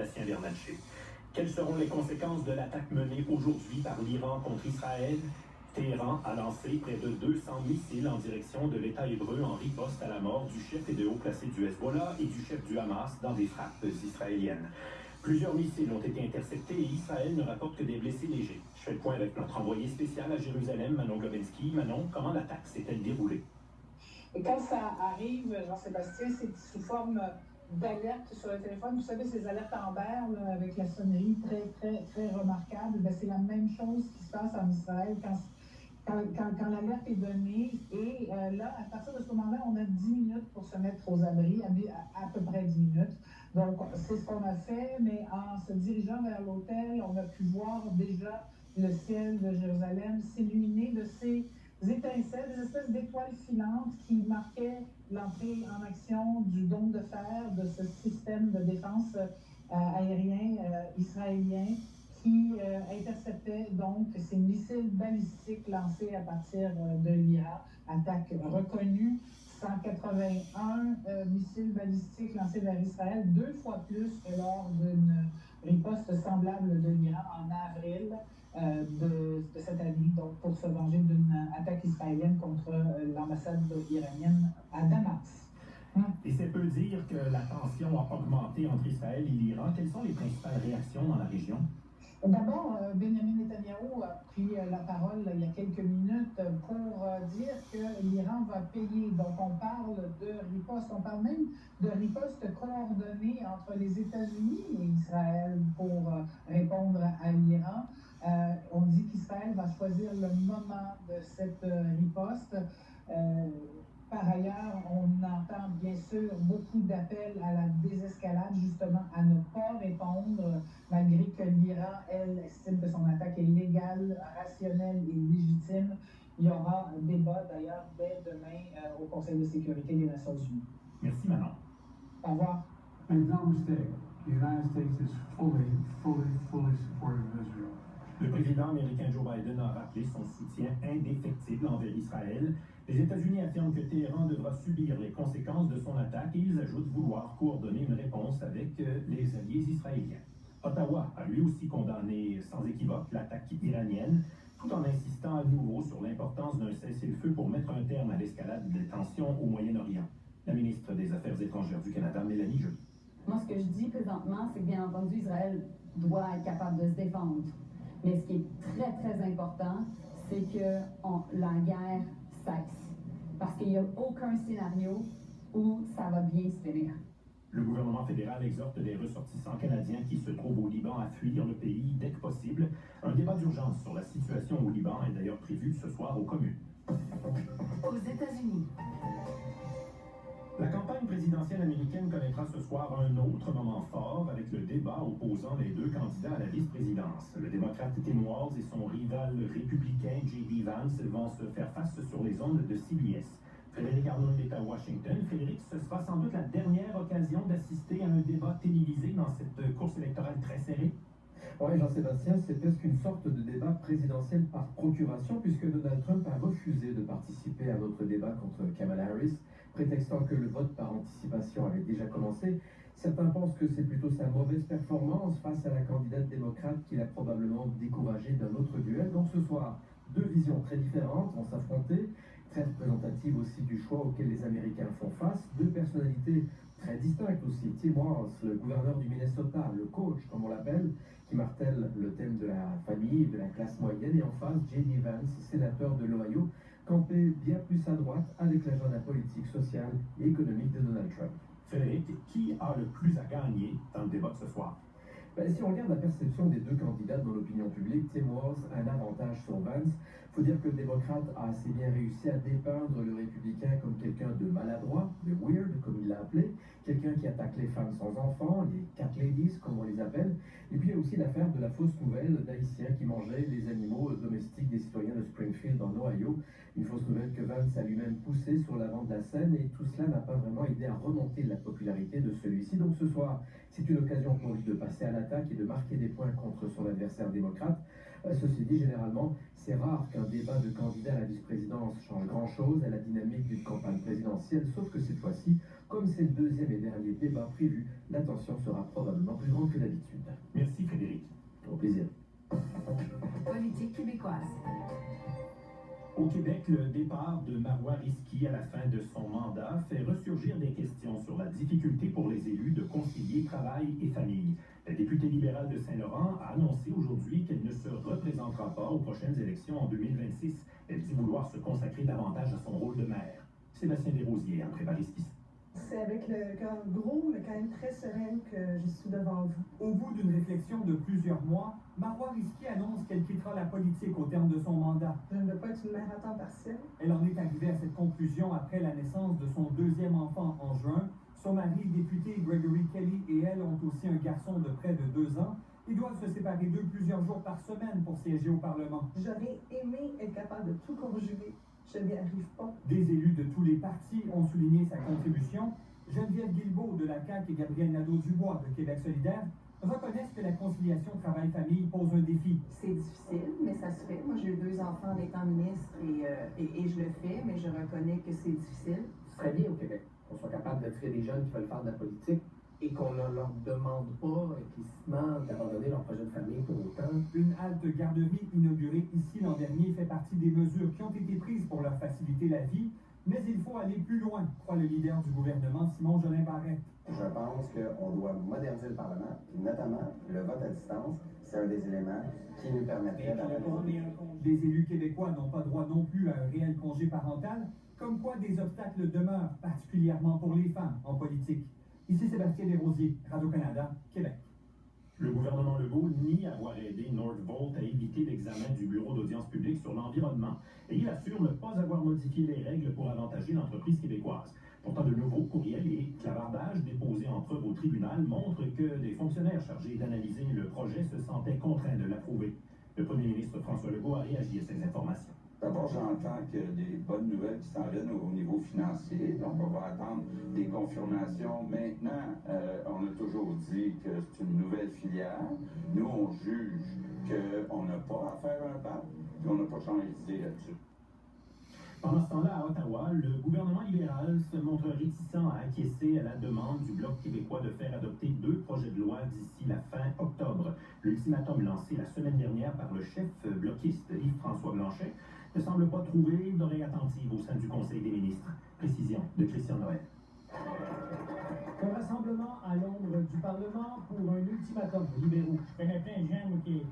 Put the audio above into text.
Sébastien Bernatchez. Quelles seront les conséquences de l'attaque menée aujourd'hui par l'Iran contre Israël? Téhéran a lancé près de 200 missiles en direction de l'État hébreu en riposte à la mort du chef et de haut placé du Hezbollah et du chef du Hamas dans des frappes israéliennes. Plusieurs missiles ont été interceptés et Israël ne rapporte que des blessés légers. Je fais le point avec notre envoyé spécial à Jérusalem, Manon Globensky. Manon, comment l'attaque s'est-elle déroulée? Et quand ça arrive, Jean-Sébastien, c'est sous forme d'alerte sur le téléphone. Vous savez, ces alertes Amber là, avec la sonnerie très, très, très remarquable, ben, c'est la même chose qui se passe en Israël quand l'alerte est donnée. Et là, à partir de ce moment-là, on a 10 minutes pour se mettre aux abris, à peu près 10 minutes. Donc, c'est ce qu'on a fait, mais en se dirigeant vers l'hôtel, on a pu voir déjà le ciel de Jérusalem s'illuminer de ces étincelles, des espèces d'étoiles filantes qui marquaient l'entrée en action du dôme de fer de ce système de défense aérien israélien qui interceptait donc ces missiles balistiques lancés à partir de l'Iran, attaque reconnue. 181 missiles balistiques lancés vers Israël, 2 fois plus que lors d'une riposte semblable de l'Iran en avril de cette année, donc pour se venger d'une attaque israélienne contre l'ambassade iranienne à Damas. Et c'est peu dire que la tension a augmenté entre Israël et l'Iran. Quelles sont les principales réactions dans la région? D'abord, Benjamin Netanyahou a pris la parole il y a quelques minutes pour dire que l'Iran va payer. Donc, on parle de riposte, on parle même de riposte coordonnée entre les États-Unis et Israël pour répondre à l'Iran. On dit qu'Israël va choisir le moment de cette riposte. Par ailleurs, on entend bien sûr beaucoup d'appels à la désescalade, justement à ne pas répondre, malgré que l'Iran, elle, estime que son attaque est légale, rationnelle et légitime. Il y aura un débat d'ailleurs dès demain au Conseil de sécurité des Nations Unies. Merci Manon. Au revoir. Make no mistake, the United States is fully supportive of Israel. Le président américain Joe Biden a rappelé son soutien indéfectible envers Israël. Les États-Unis affirment que Téhéran devra subir les conséquences de son attaque et ils ajoutent vouloir coordonner une réponse avec les alliés israéliens. Ottawa a lui aussi condamné sans équivoque l'attaque iranienne, tout en insistant à nouveau sur l'importance d'un cessez-le-feu pour mettre un terme à l'escalade des tensions au Moyen-Orient. La ministre des Affaires étrangères du Canada, Mélanie Joly. Moi, ce que je dis présentement, c'est que bien entendu, Israël doit être capable de se défendre. Mais ce qui est très, très important, c'est que la guerre cesse. Parce qu'il n'y a aucun scénario où ça va bien se finir. Le gouvernement fédéral exhorte les ressortissants canadiens qui se trouvent au Liban à fuir le pays dès que possible. Un débat d'urgence sur la situation au Liban est d'ailleurs prévu ce soir aux communes. Aux États-Unis. La campagne présidentielle américaine connaîtra ce soir un autre moment fort avec le débat opposant les deux candidats à la vice-présidence. Le démocrate Tim Walz et son rival républicain J.D. Vance vont se faire face sur les ondes de CBS. Frédéric Arnold est à Washington. Frédéric, ce sera sans doute la dernière occasion d'assister à un débat télévisé dans cette course électorale très serrée. Oui, Jean-Sébastien, c'est presque une sorte de débat présidentiel par procuration, puisque Donald Trump a refusé de participer à notre débat contre Kamala Harris, prétextant que le vote par anticipation avait déjà commencé. Certains pensent que c'est plutôt sa mauvaise performance face à la candidate démocrate qui l'a probablement découragé d'un autre duel. Donc ce soir, deux visions très différentes vont s'affronter, très représentatives aussi du choix auquel les Américains font face, deux personnalités très distinctes aussi. Tim Walz, le gouverneur du Minnesota, le coach comme on l'appelle, qui martèle le thème de la famille, de la classe moyenne, et en face, J.D. Vance, sénateur de l'Ohio, campé bien plus à droite avec l'agenda politique, social et économique de Donald Trump. Frédéric, qui a le plus à gagner dans le débat de ce soir? Si on regarde la perception des deux candidats dans l'opinion publique, Tim Walz a un avantage sur Vance. Il faut dire que le démocrate a assez bien réussi à dépeindre le républicain comme quelqu'un de maladroit, de weird, comme il l'a appelé, quelqu'un qui attaque les femmes sans enfants, les cat ladies, comme on les appelle. Et puis il y a aussi l'affaire de la fausse nouvelle d'Haïtiens qui mangeaient les animaux domestiques des citoyens de Springfield en Ohio. Une fausse nouvelle que Vance a lui-même poussée sur l'avant de la scène, et tout cela n'a pas vraiment aidé à remonter la popularité de celui-ci. Donc ce soir, c'est une occasion pour lui de passer à l'attaque et de marquer des points contre son adversaire démocrate. Ceci dit, généralement, c'est rare qu'un débat de candidat à la vice-présidence change grand-chose à la dynamique d'une campagne présidentielle, sauf que cette fois-ci, comme c'est le deuxième et dernier débat prévu, la tension sera probablement plus grande que d'habitude. le départ de Marois Risky à la fin de son mandat fait ressurgir des questions sur la difficulté pour les élus de concilier travail et famille. La députée libérale de Saint-Laurent a annoncé aujourd'hui qu'elle ne se représentera pas aux prochaines élections en 2026. Elle dit vouloir se consacrer davantage à son rôle de maire. Sébastien Desrosiers a préparé ce qui C'est avec le cœur gros, mais quand même très sereine que je suis devant vous. Au bout d'une réflexion de plusieurs mois, Marois Risky annonce qu'elle quittera la politique au terme de son mandat. Je ne veux pas être une mère à temps partiel. Elle en est arrivée à cette conclusion après la naissance de son deuxième enfant en juin. Son mari, député Gregory Kelly, et elle ont aussi un garçon de près de 2 ans. Ils doivent se séparer d'eux plusieurs jours par semaine pour siéger au Parlement. J'aurais aimé être capable de tout conjuguer. Je n'y arrive pas. Des élus de tous les partis ont souligné sa contribution. Geneviève Guilbeault de la CAQ et Gabriel Nadeau-Dubois de Québec solidaire reconnaissent que la conciliation travail-famille pose un défi. C'est difficile, mais ça se fait. Moi, j'ai eu 2 enfants en étant ministre et je le fais, mais je reconnais que c'est difficile. Ce serait bien au Québec qu'on soit capable d'attirer des jeunes qui veulent faire de la politique et qu'on ne leur demande pas implicitement d'abandonner leur projet de famille pour autant. Une halte garderie inaugurée ici l'an dernier fait partie des mesures qui ont été prises pour leur faciliter la vie, mais il faut aller plus loin, croit le leader du gouvernement, Simon Jolin Barrette. Je pense qu'on doit moderniser le Parlement, puis notamment le vote à distance, c'est un des éléments qui nous permettrait d'avoir des élus québécois n'ont pas droit non plus à un réel congé parental, comme quoi des obstacles demeurent, particulièrement pour les femmes en politique. Ici Sébastien Desrosiers, Radio-Canada, Québec. Le gouvernement Legault nie avoir aidé Northvolt à éviter l'examen du Bureau d'audience publique sur l'environnement et il assure ne pas avoir modifié les règles pour avantager l'entreprise québécoise. Pourtant, de nouveaux courriels et clavardages déposés entre eux au tribunal montrent que des fonctionnaires chargés d'analyser le projet se sentaient contraints de l'approuver. Le premier ministre François Legault a réagi à ces informations. D'abord, j'entends qu'il y a des bonnes nouvelles qui s'en viennent au niveau financier. Donc, on va attendre des confirmations. Maintenant, on a toujours dit que c'est une nouvelle filière. Nous, on juge qu'on n'a pas à faire un pas, puis on n'a pas changé d'idée là-dessus. Pendant ce temps-là, à Ottawa, le gouvernement libéral se montre réticent à acquiescer à la demande du Bloc québécois de faire adopter 2 projets de loi d'ici la fin octobre. L'ultimatum lancé la semaine dernière par le chef bloquiste Yves-François Blanchet ne semble pas trouver d'oreille attentive au sein du Conseil des ministres. Précision de Christian Noël. Un rassemblement à l'ombre du Parlement pour un ultimatum libéraux. Je connais plein de gens qui